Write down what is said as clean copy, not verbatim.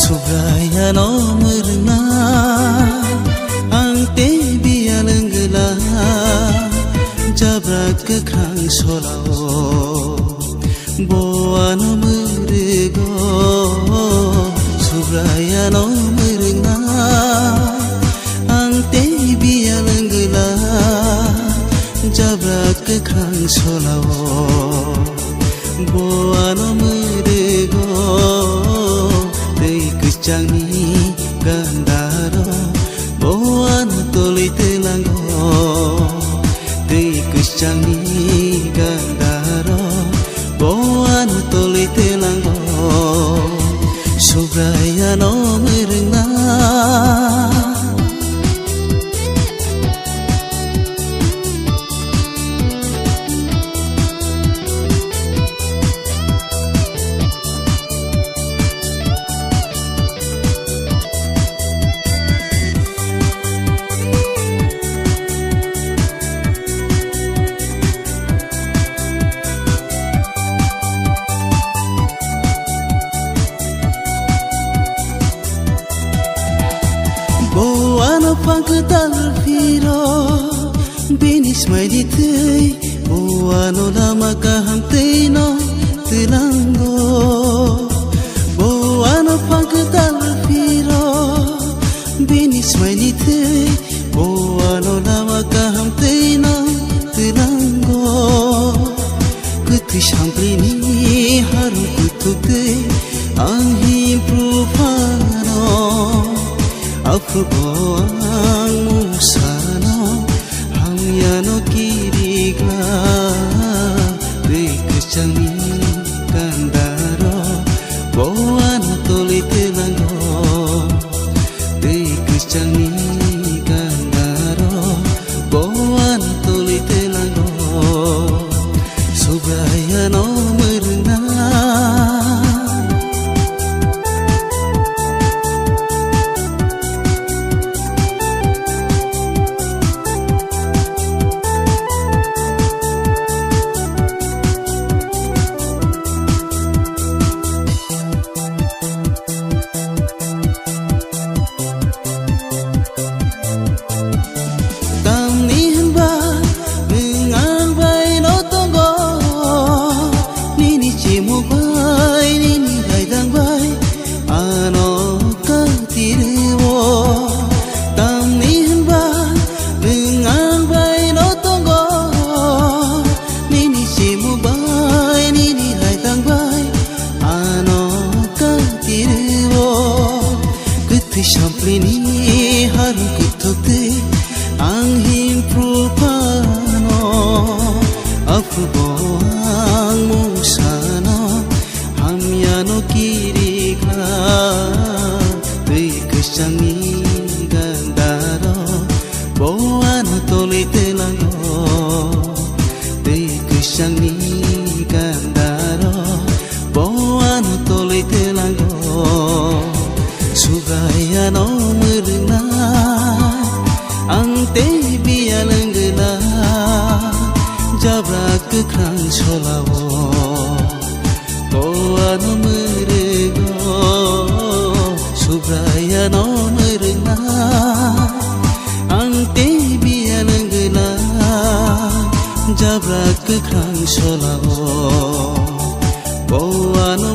Subrai Ano Mwrwknai Angte bialenggela Jabrak kekrang solao Bo ano mwrwgo Subrai Ano Mwrwknai Angte bialenggela Jabrak kekrang solao Bo ano mwrwgo Kecangni gandaro boan toli telango Dei kecangni gandaro boan toli telango Subrai Ano Mwrwknai Ano pangketal viro binis mai di tei ano lama kaham teino telango ano pangketal viro binis mai di tei ano lama kaham teino telango Kutis hamprini haru kutukte anghim prufano Afubang musano hamyano kirigla Dei kecangni gandaro boano toli telango Dei kecangni gandaro boano toli telango Subrai Ano Mwrwknai Samplini haru kutukte anghim prupano Afubang musano hamyano kirigla Dei kecangni gandaro boano toli telango Dei kecangni gandaro boano toli telango Subrai Ano Mwrwknai Angte bialenggela Jabrak kekrang solao Bo ano mwrwgo Subrai Ano Mwrwknai Angte bialenggela Jabrak kekrang solao Bo ano